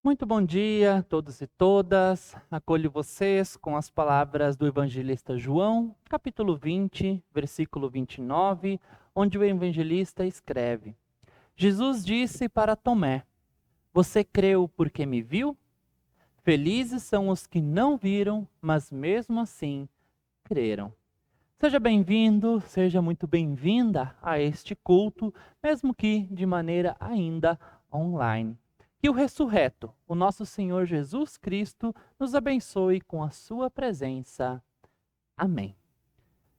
Muito bom dia a todos e todas. Acolho vocês com as palavras do evangelista João, capítulo 20, versículo 29, onde o evangelista escreve: Jesus disse para Tomé: Você creu porque me viu? Felizes são os que não viram, mas mesmo assim creram. Seja bem-vindo, seja muito bem-vinda a este culto, mesmo que de maneira ainda online. Que o ressurreto, o nosso Senhor Jesus Cristo, nos abençoe com a sua presença. Amém.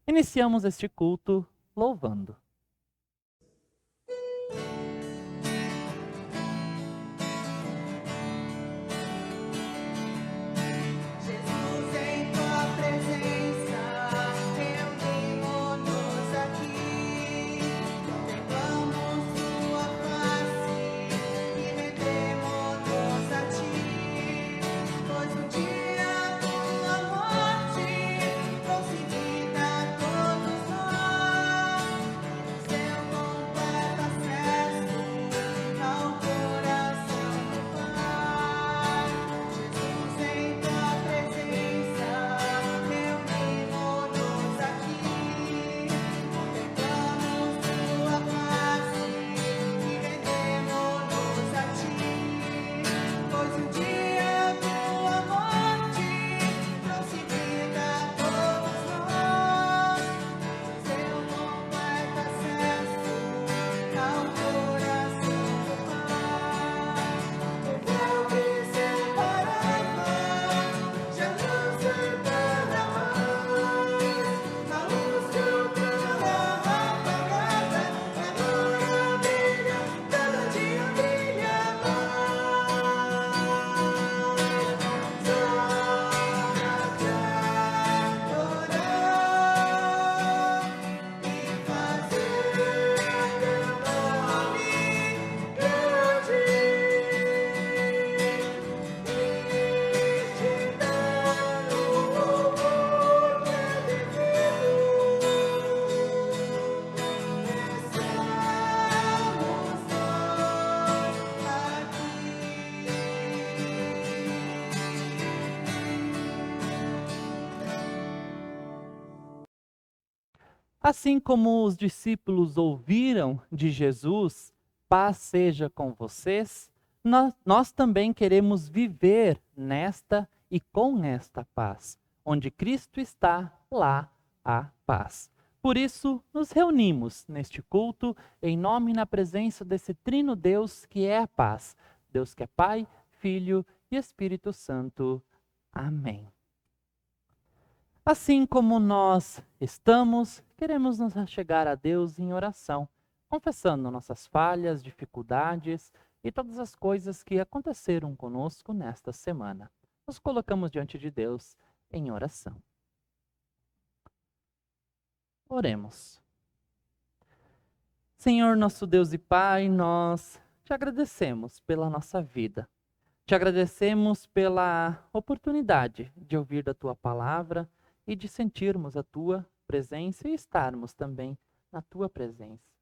Iniciamos este culto louvando. Jesus, em tua presença, reunimos-nos aqui, contemplamos tua face e rendemos-nos a ti, pois o dia tua morte trouxe vida a todos nós, seu completo acesso ao coração do Pai. Jesus, em tua presença, reunimos-nos aqui, contemplamos tua face e rendemos-nos a ti, pois o dia tua morte trouxe vida a todos nós, seu completo acesso ao coração do Pai. O véu que separava já não separa mais, a luz que outrora apagada agora brilha, cada dia brilha mais. Só pra adorar e fazer teu nome grande e te dar o louvor que é devido. Estamos Assim como os discípulos ouviram de Jesus, paz seja com vocês, nós também queremos viver nesta e com esta paz. Onde Cristo está, lá há paz. Por isso, nos reunimos neste culto em nome e na presença desse trino Deus que é a paz. Deus que é Pai, Filho e Espírito Santo. Amém. Assim como nós estamos, queremos nos achegar a Deus em oração, confessando nossas falhas, dificuldades e todas as coisas que aconteceram conosco nesta semana. Nos colocamos diante de Deus em oração. Oremos. Senhor, nosso Deus e Pai, nós te agradecemos pela nossa vida. Te agradecemos pela oportunidade de ouvir da tua palavra e de sentirmos a tua presença e estarmos também na tua presença.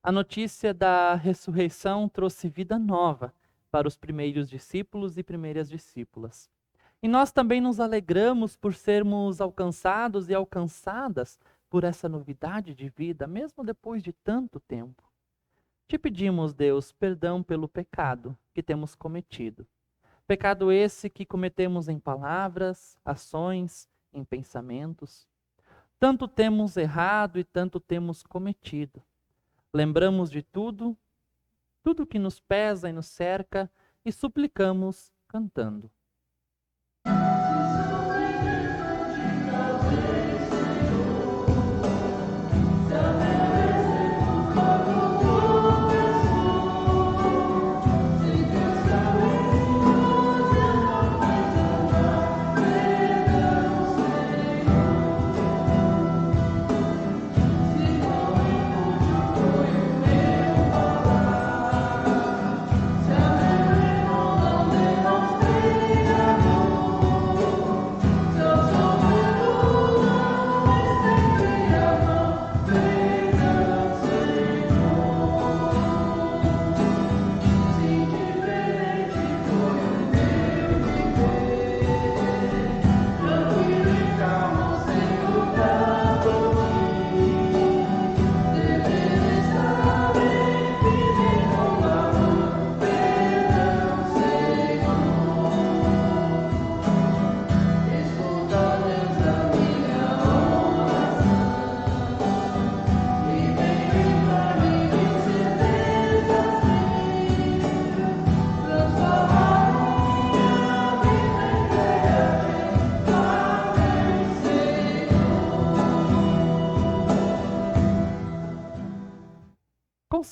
A notícia da ressurreição trouxe vida nova para os primeiros discípulos e primeiras discípulas. E nós também nos alegramos por sermos alcançados e alcançadas por essa novidade de vida, mesmo depois de tanto tempo. Te pedimos, Deus, perdão pelo pecado que temos cometido. Pecado esse que cometemos em palavras, ações, em pensamentos. Tanto temos errado e tanto temos cometido. Lembramos de tudo que nos pesa e nos cerca e suplicamos cantando. Thank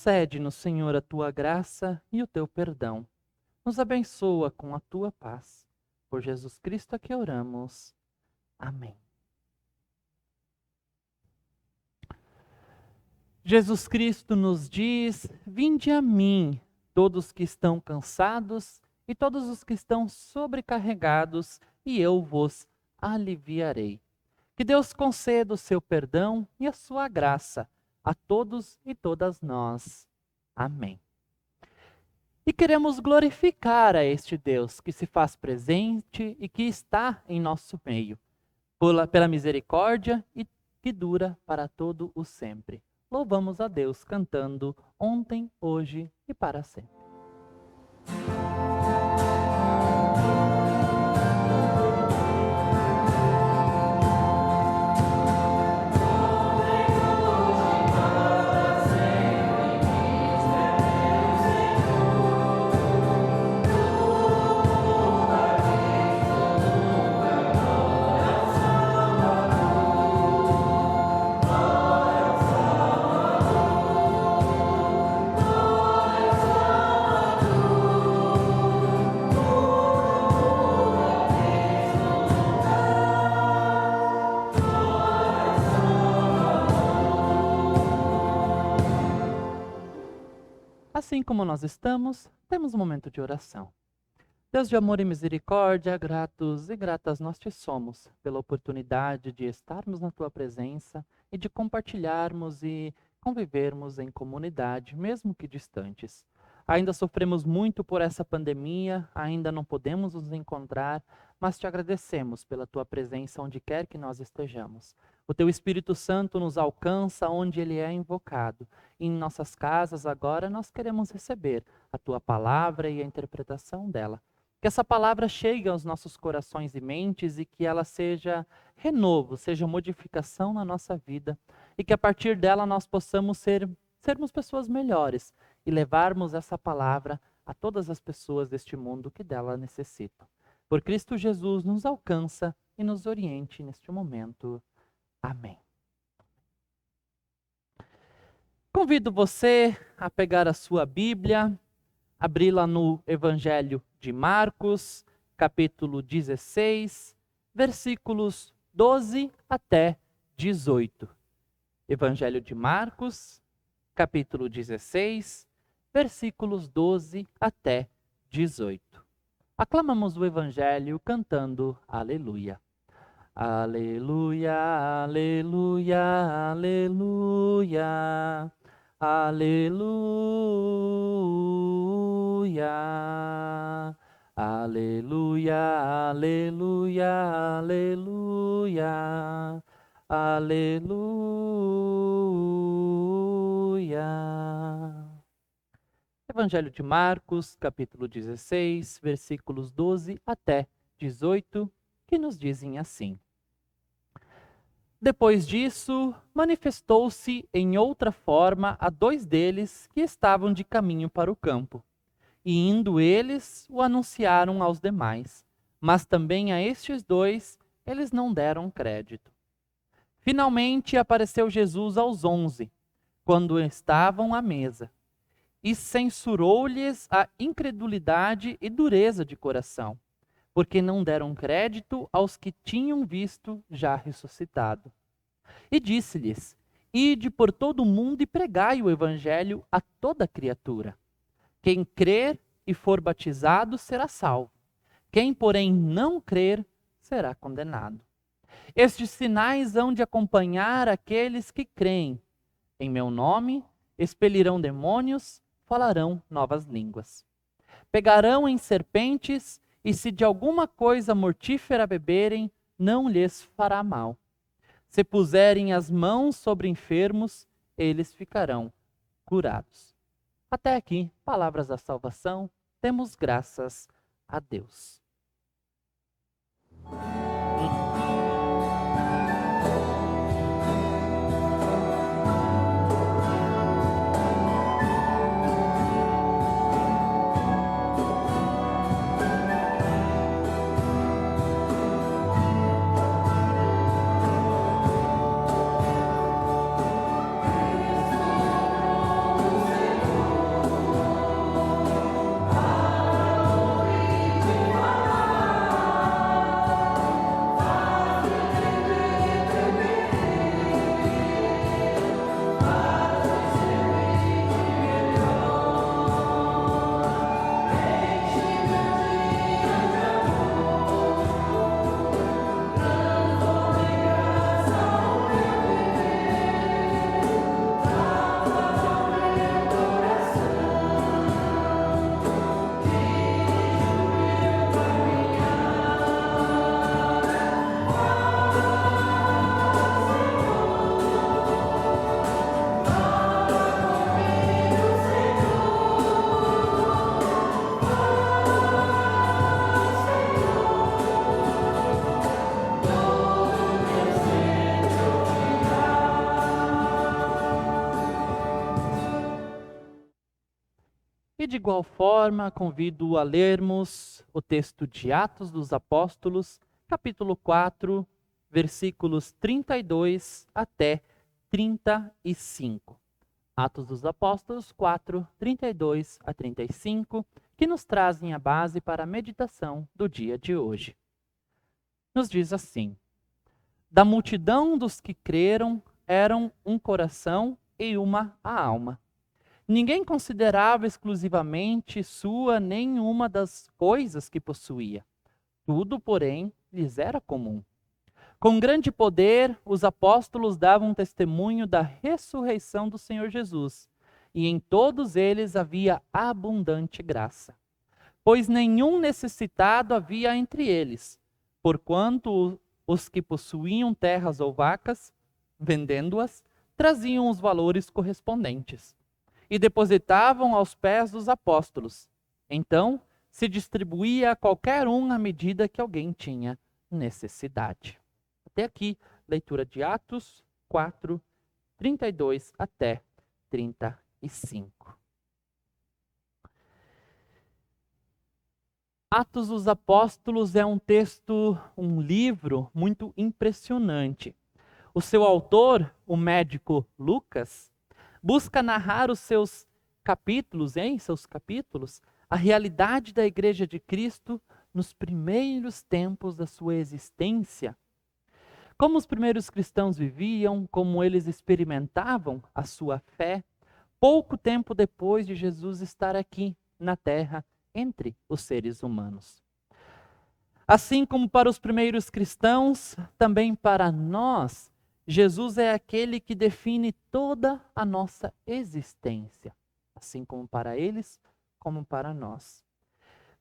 Concede-nos, Senhor, a tua graça e o teu perdão. Nos abençoa com a tua paz. Por Jesus Cristo é que oramos. Amém. Jesus Cristo nos diz: vinde a mim, todos que estão cansados e todos os que estão sobrecarregados, e eu vos aliviarei. Que Deus conceda o seu perdão e a sua graça a todos e todas nós. Amém. E queremos glorificar a este Deus que se faz presente e que está em nosso meio, pela misericórdia e que dura para todo o sempre. Louvamos a Deus cantando ontem, hoje e para sempre. Assim como nós estamos, temos um momento de oração. Deus de amor e misericórdia, gratos e gratas nós te somos pela oportunidade de estarmos na tua presença e de compartilharmos e convivermos em comunidade, mesmo que distantes. Ainda sofremos muito por essa pandemia, ainda não podemos nos encontrar, mas te agradecemos pela tua presença onde quer que nós estejamos. O teu Espírito Santo nos alcança onde ele é invocado. Em nossas casas agora nós queremos receber a tua palavra e a interpretação dela. Que essa palavra chegue aos nossos corações e mentes e que ela seja renovo, seja modificação na nossa vida e que a partir dela nós possamos sermos pessoas melhores e levarmos essa palavra a todas as pessoas deste mundo que dela necessitam. Por Cristo Jesus nos alcança e nos oriente neste momento. Amém. Convido você a pegar a sua Bíblia, abri-la no Evangelho de Marcos, capítulo 16, versículos 12 até 18. Evangelho de Marcos, capítulo 16, versículos 12 até 18. Aclamamos o Evangelho cantando Aleluia. Aleluia, aleluia, aleluia, aleluia, aleluia, aleluia, aleluia, aleluia. Evangelho de Marcos, capítulo 16, versículos 12 até 18, que nos dizem assim. Depois disso, manifestou-se em outra forma a dois deles que estavam de caminho para o campo. E indo eles, o anunciaram aos demais. Mas também a estes dois, eles não deram crédito. Finalmente apareceu Jesus aos 11, quando estavam à mesa, e censurou-lhes a incredulidade e dureza de coração, porque não deram crédito aos que tinham visto já ressuscitado. E disse-lhes: ide por todo o mundo e pregai o evangelho a toda criatura. Quem crer e for batizado será salvo. Quem, porém, não crer será condenado. Estes sinais hão de acompanhar aqueles que creem. Em meu nome expelirão demônios, falarão novas línguas. Pegarão em serpentes, e se de alguma coisa mortífera beberem, não lhes fará mal. Se puserem as mãos sobre enfermos, eles ficarão curados. Até aqui, palavras da salvação, temos graças a Deus. E de igual forma, convido a lermos o texto de Atos dos Apóstolos, capítulo 4, versículos 32 até 35. Atos dos Apóstolos 4, 32 a 35, que nos trazem a base para a meditação do dia de hoje. Nos diz assim: da multidão dos que creram eram um coração e uma alma. Ninguém considerava exclusivamente sua nenhuma das coisas que possuía. Tudo, porém, lhes era comum. Com grande poder, os apóstolos davam testemunho da ressurreição do Senhor Jesus, e em todos eles havia abundante graça. Pois nenhum necessitado havia entre eles, porquanto os que possuíam terras ou vacas, vendendo-as, traziam os valores correspondentes e depositavam aos pés dos apóstolos. Então, se distribuía a qualquer um à medida que alguém tinha necessidade. Até aqui, leitura de Atos 4, 32 até 35. Atos dos Apóstolos é um texto, um livro muito impressionante. O seu autor, o médico Lucas, busca narrar em seus capítulos, a realidade da Igreja de Cristo nos primeiros tempos da sua existência. Como os primeiros cristãos viviam, como eles experimentavam a sua fé, pouco tempo depois de Jesus estar aqui na Terra, entre os seres humanos. Assim como para os primeiros cristãos, também para nós, Jesus é aquele que define toda a nossa existência, assim como para eles, como para nós.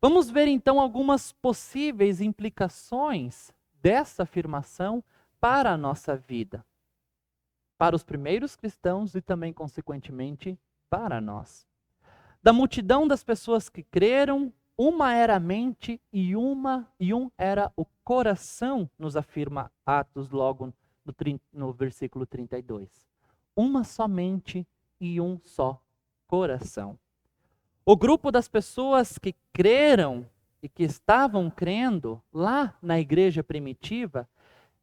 Vamos ver então algumas possíveis implicações dessa afirmação para a nossa vida, para os primeiros cristãos e também, consequentemente, para nós. Da multidão das pessoas que creram, uma era a mente e um era o coração, nos afirma Atos logo no versículo 32. Uma só mente e um só coração. O grupo das pessoas que creram e que estavam crendo lá na igreja primitiva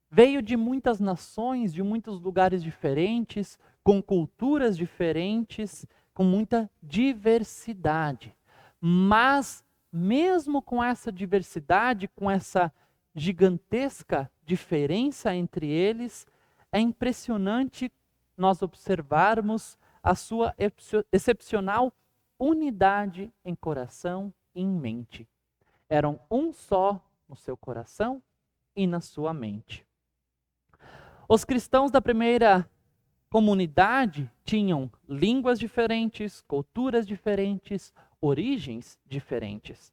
veio de muitas nações, de muitos lugares diferentes, com culturas diferentes, com muita diversidade. Mas, mesmo com essa diversidade, com essa gigantesca diferença entre eles, é impressionante nós observarmos a sua excepcional unidade em coração e em mente. Eram um só no seu coração e na sua mente. Os cristãos da primeira comunidade tinham línguas diferentes, culturas diferentes, origens diferentes.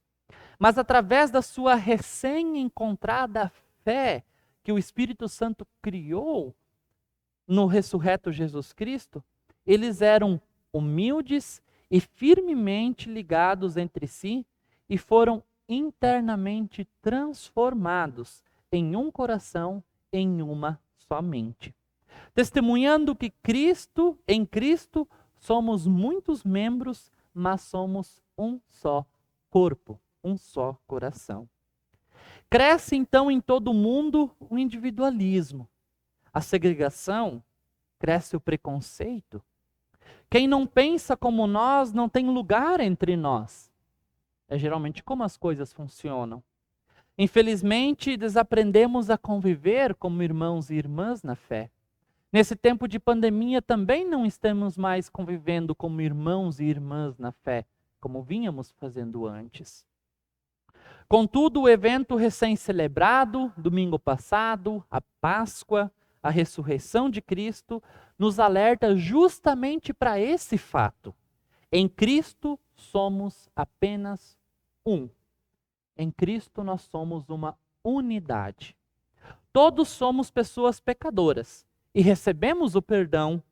Mas através da sua recém-encontrada fé que o Espírito Santo criou no ressurreto Jesus Cristo, eles eram humildes e firmemente ligados entre si e foram internamente transformados em um coração, em uma só mente. Testemunhando que em Cristo, somos muitos membros, mas somos um só corpo, um só coração. Cresce então em todo o mundo o individualismo, a segregação, cresce o preconceito. Quem não pensa como nós não tem lugar entre nós. É geralmente como as coisas funcionam. Infelizmente, desaprendemos a conviver como irmãos e irmãs na fé. Nesse tempo de pandemia, também não estamos mais convivendo como irmãos e irmãs na fé, como vínhamos fazendo antes. Contudo, o evento recém-celebrado, domingo passado, a Páscoa, a ressurreição de Cristo, nos alerta justamente para esse fato. Em Cristo somos apenas um. Em Cristo nós somos uma unidade. Todos somos pessoas pecadoras e recebemos o perdão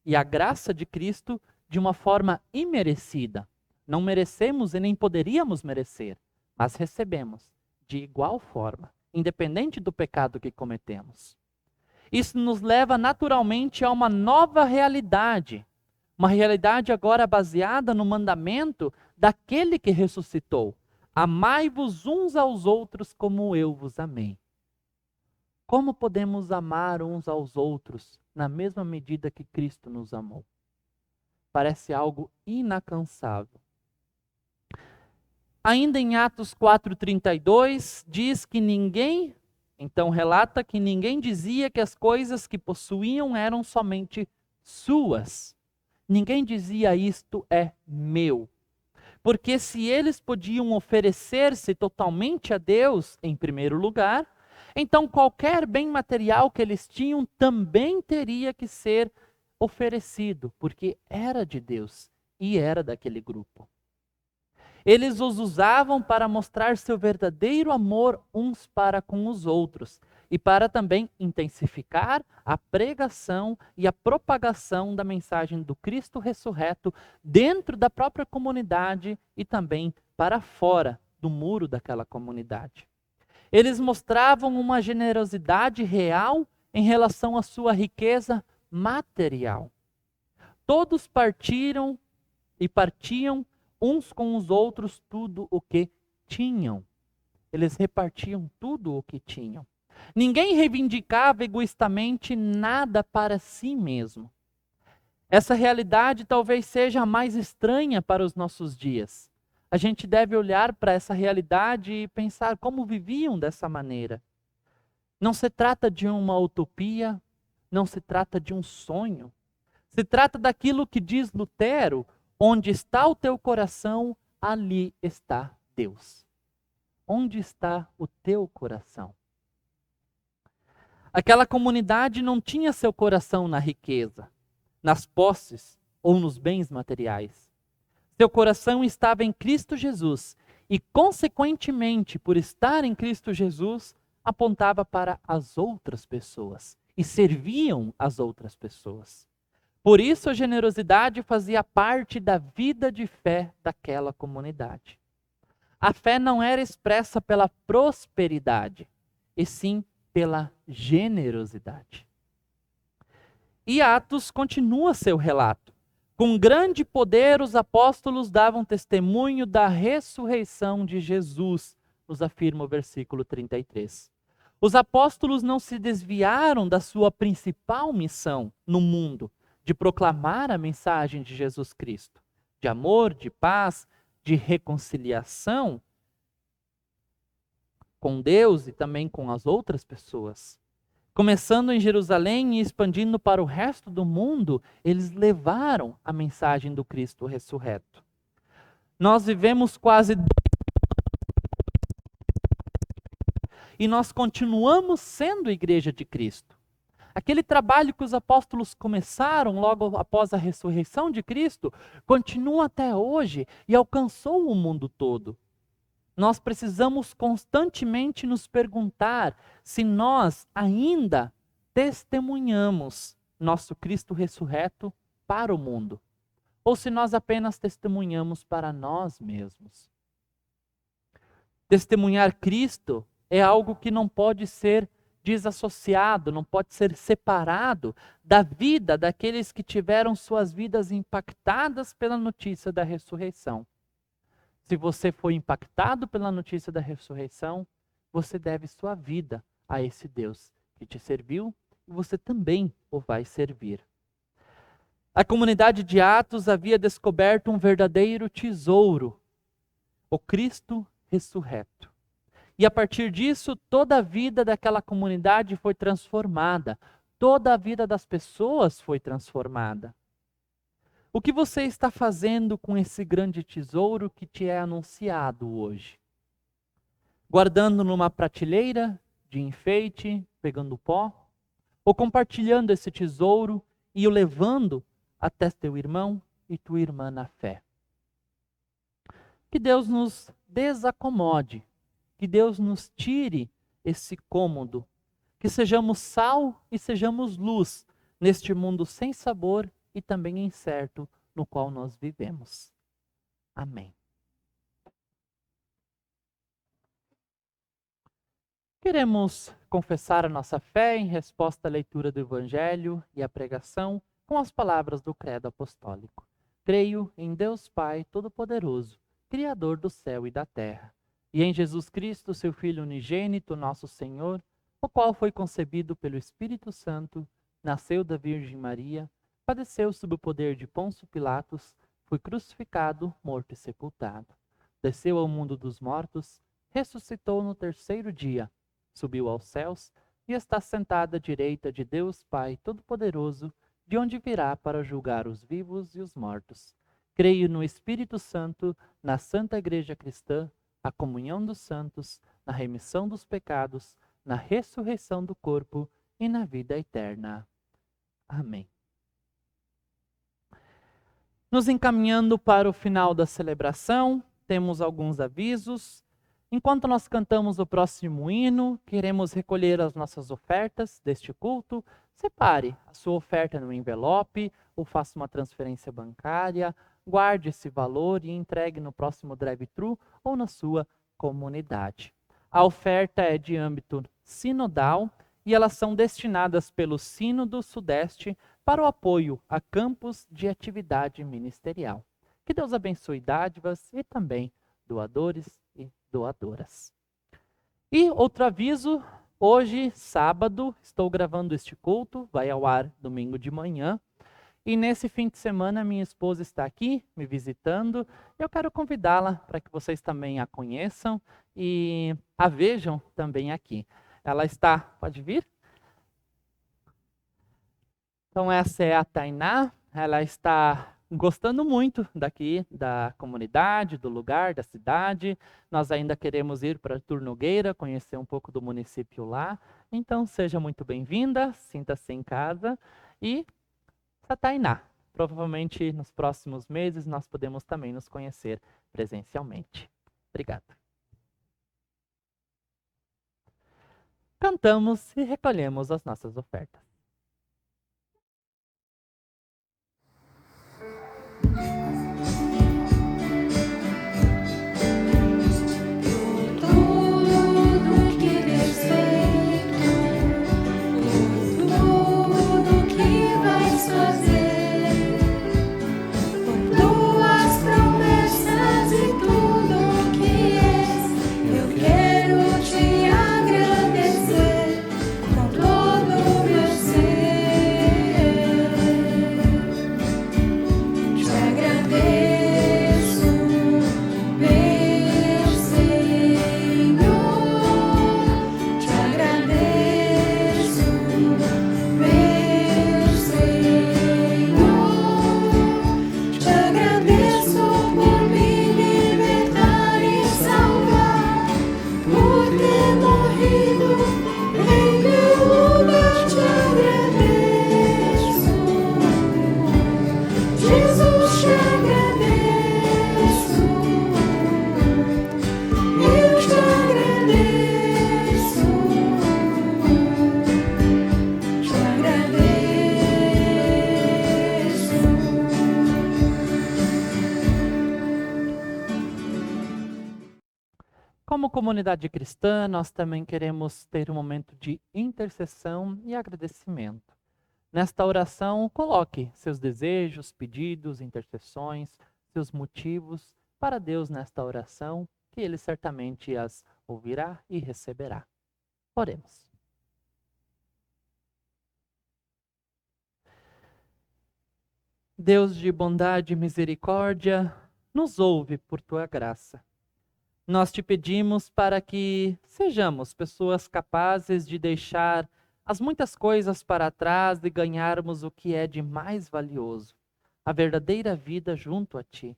e a graça de Cristo de uma forma imerecida. Não merecemos e nem poderíamos merecer, mas recebemos de igual forma, independente do pecado que cometemos. Isso nos leva naturalmente a uma nova realidade. Uma realidade agora baseada no mandamento daquele que ressuscitou. Amai-vos uns aos outros como eu vos amei. Como podemos amar uns aos outros na mesma medida que Cristo nos amou? Parece algo inacansável. Ainda em Atos 4:32, diz que então relata que ninguém dizia que as coisas que possuíam eram somente suas. Ninguém dizia isto é meu. Porque se eles podiam oferecer-se totalmente a Deus em primeiro lugar, então qualquer bem material que eles tinham também teria que ser oferecido, porque era de Deus e era daquele grupo. Eles os usavam para mostrar seu verdadeiro amor uns para com os outros e para também intensificar a pregação e a propagação da mensagem do Cristo ressurreto dentro da própria comunidade e também para fora do muro daquela comunidade. Eles mostravam uma generosidade real em relação à sua riqueza material. Todos partiam uns com os outros tudo o que tinham. Eles repartiam tudo o que tinham. Ninguém reivindicava egoístamente nada para si mesmo. Essa realidade talvez seja a mais estranha para os nossos dias. A gente deve olhar para essa realidade e pensar como viviam dessa maneira. Não se trata de uma utopia, não se trata de um sonho. Se trata daquilo que diz Lutero: onde está o teu coração, ali está Deus. Onde está o teu coração? Aquela comunidade não tinha seu coração na riqueza, nas posses ou nos bens materiais. Seu coração estava em Cristo Jesus e, consequentemente, por estar em Cristo Jesus, apontava para as outras pessoas e serviam as outras pessoas. Por isso, a generosidade fazia parte da vida de fé daquela comunidade. A fé não era expressa pela prosperidade, e sim pela generosidade. E Atos continua seu relato. Com grande poder, os apóstolos davam testemunho da ressurreição de Jesus, nos afirma o versículo 33. Os apóstolos não se desviaram da sua principal missão no mundo, de proclamar a mensagem de Jesus Cristo, de amor, de paz, de reconciliação com Deus e também com as outras pessoas. Começando em Jerusalém e expandindo para o resto do mundo, eles levaram a mensagem do Cristo ressurreto. Nós vivemos quase e nós continuamos sendo igreja de Cristo. Aquele trabalho que os apóstolos começaram logo após a ressurreição de Cristo, continua até hoje e alcançou o mundo todo. Nós precisamos constantemente nos perguntar se nós ainda testemunhamos nosso Cristo ressurreto para o mundo, ou se nós apenas testemunhamos para nós mesmos. Testemunhar Cristo é algo que não pode ser desassociado, não pode ser separado da vida daqueles que tiveram suas vidas impactadas pela notícia da ressurreição. Se você foi impactado pela notícia da ressurreição, você deve sua vida a esse Deus que te serviu e você também o vai servir. A comunidade de Atos havia descoberto um verdadeiro tesouro, o Cristo ressurreto. E a partir disso, toda a vida daquela comunidade foi transformada. Toda a vida das pessoas foi transformada. O que você está fazendo com esse grande tesouro que te é anunciado hoje? Guardando numa prateleira de enfeite, pegando pó? Ou compartilhando esse tesouro e o levando até teu irmão e tua irmã na fé? Que Deus nos desacomode. Que Deus nos tire esse cômodo, que sejamos sal e sejamos luz neste mundo sem sabor e também incerto no qual nós vivemos. Amém. Queremos confessar a nossa fé em resposta à leitura do Evangelho e à pregação com as palavras do Credo Apostólico. Creio em Deus Pai Todo-Poderoso, Criador do céu e da terra, e em Jesus Cristo, seu Filho unigênito, nosso Senhor, o qual foi concebido pelo Espírito Santo, nasceu da Virgem Maria, padeceu sob o poder de Pôncio Pilatos, foi crucificado, morto e sepultado. Desceu ao mundo dos mortos, ressuscitou no terceiro dia, subiu aos céus e está sentado à direita de Deus Pai Todo-Poderoso, de onde virá para julgar os vivos e os mortos. Creio no Espírito Santo, na Santa Igreja Cristã, a comunhão dos santos, na remissão dos pecados, na ressurreição do corpo e na vida eterna. Amém. Nos encaminhando para o final da celebração, temos alguns avisos. Enquanto nós cantamos o próximo hino, queremos recolher as nossas ofertas deste culto. Separe a sua oferta no envelope ou faça uma transferência bancária. Guarde esse valor e entregue no próximo drive-thru ou na sua comunidade. A oferta é de âmbito sinodal e elas são destinadas pelo Sínodo Sudeste para o apoio a campos de atividade ministerial. Que Deus abençoe dádivas e também doadores e doadoras. E outro aviso, hoje, sábado, estou gravando este culto, vai ao ar domingo de manhã. E nesse fim de semana, minha esposa está aqui me visitando. Eu quero convidá-la para que vocês também a conheçam e a vejam também aqui. Ela está, pode vir? Então essa é a Tainá, ela está gostando muito daqui, da comunidade, do lugar, da cidade. Nós ainda queremos ir para Turnogueira, conhecer um pouco do município lá. Então seja muito bem-vinda, sinta-se em casa e a Tainá. Provavelmente nos próximos meses nós podemos também nos conhecer presencialmente. Obrigado. Cantamos e recolhemos as nossas ofertas. Tudo que tens feito, por tudo que vais fazer, por tuas promessas e tudo que és, eu quero te agradecer com todo o meu ser. Te agradeço, meu Senhor. Te agradeço, meu Senhor. Te agradeço por me libertar e salvar, por ter morrido em meu lugar. Te agradeço, Jesus, te agradeço, eu te agradeço, te agradeço. Como comunidade cristã, nós também queremos ter um momento de intercessão e agradecimento. Nesta oração, coloque seus desejos, pedidos, intercessões, seus motivos para Deus nesta oração, que Ele certamente as ouvirá e receberá. Oremos. Deus de bondade e misericórdia, nos ouve por Tua graça. Nós te pedimos para que sejamos pessoas capazes de deixar as muitas coisas para trás e ganharmos o que é de mais valioso, a verdadeira vida junto a Ti.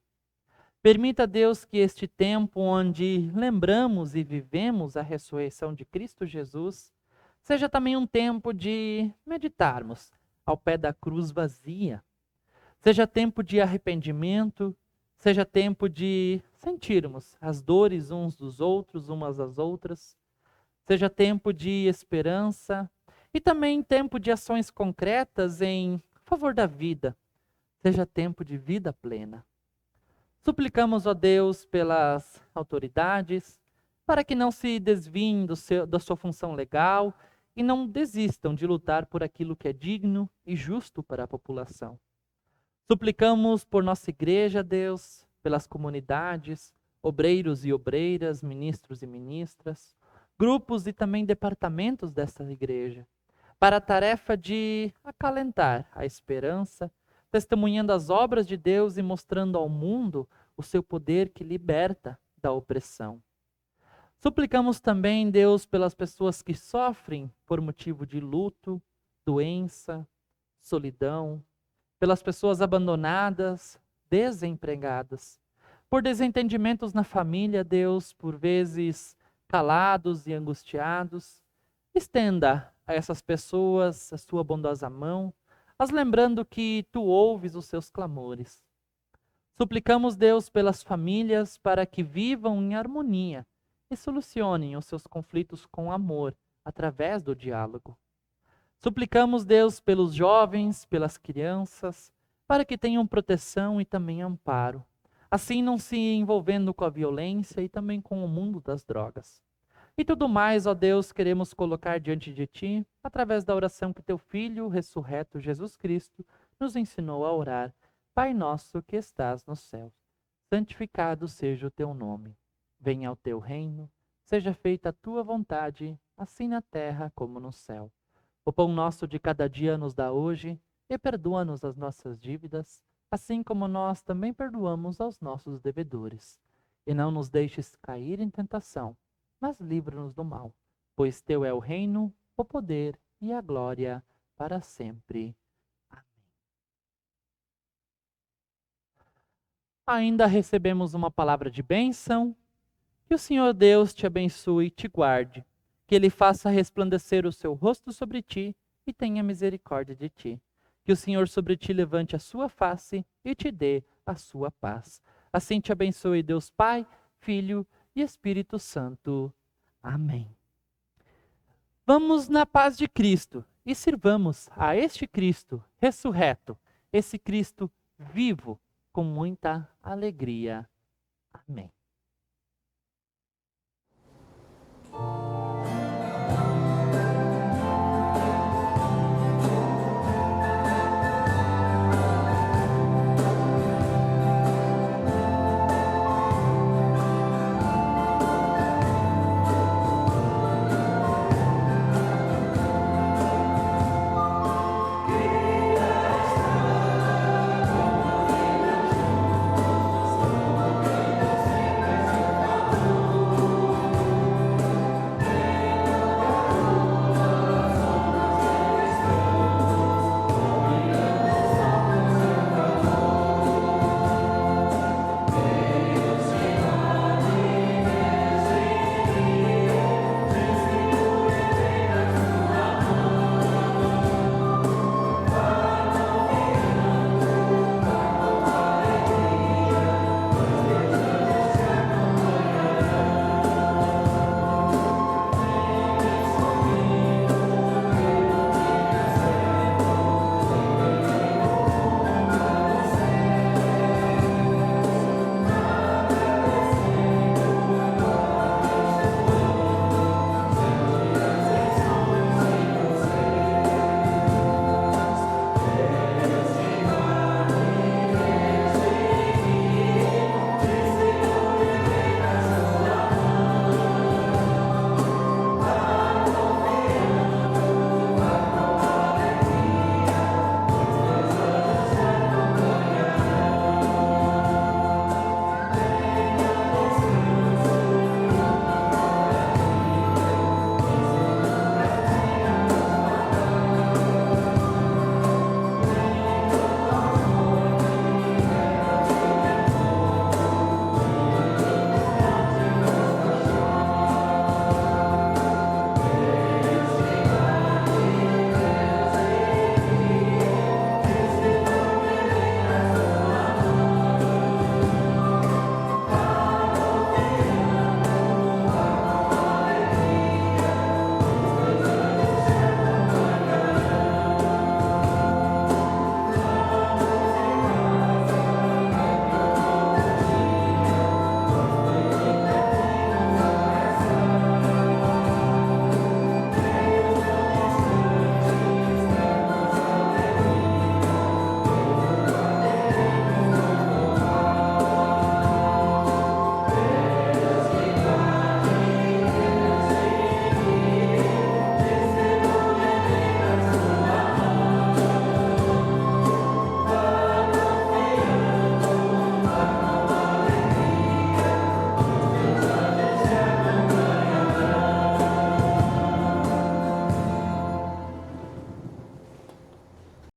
Permita, Deus, que este tempo onde lembramos e vivemos a ressurreição de Cristo Jesus, seja também um tempo de meditarmos ao pé da cruz vazia. Seja tempo de arrependimento, seja tempo de sentirmos as dores uns dos outros, umas das outras. Seja tempo de esperança e também tempo de ações concretas em favor da vida. Seja tempo de vida plena. Suplicamos, ó Deus, pelas autoridades, para que não se desviem da sua função legal e não desistam de lutar por aquilo que é digno e justo para a população. Suplicamos por nossa igreja, Deus, pelas comunidades, obreiros e obreiras, ministros e ministras, grupos e também departamentos desta igreja, para a tarefa de acalentar a esperança, testemunhando as obras de Deus e mostrando ao mundo o seu poder que liberta da opressão. Suplicamos também, Deus, pelas pessoas que sofrem por motivo de luto, doença, solidão, pelas pessoas abandonadas, desempregadas, por desentendimentos na família, Deus, por vezes calados e angustiados. Estenda a essas pessoas a sua bondosa mão, as lembrando que tu ouves os seus clamores. Suplicamos, Deus, pelas famílias para que vivam em harmonia e solucionem os seus conflitos com amor, através do diálogo. Suplicamos, Deus, pelos jovens, pelas crianças, para que tenham proteção e também amparo, assim não se envolvendo com a violência e também com o mundo das drogas. E tudo mais, ó Deus, queremos colocar diante de Ti, através da oração que Teu Filho, ressurreto Jesus Cristo, nos ensinou a orar. Pai nosso que estás no céu, santificado seja o Teu nome. Venha o Teu reino, seja feita a Tua vontade, assim na terra como no céu. O pão nosso de cada dia nos dá hoje, e perdoa-nos as nossas dívidas, assim como nós também perdoamos aos nossos devedores. E não nos deixes cair em tentação, mas livra-nos do mal, pois Teu é o reino, o poder e a glória para sempre. Amém. Ainda recebemos uma palavra de bênção. Que o Senhor Deus te abençoe e te guarde, que Ele faça resplandecer o seu rosto sobre ti e tenha misericórdia de ti. Que o Senhor sobre ti levante a sua face e te dê a sua paz. Assim te abençoe Deus Pai, Filho e Espírito Santo. Amém. Vamos na paz de Cristo e sirvamos a este Cristo ressurreto, esse Cristo vivo, com muita alegria. Amém.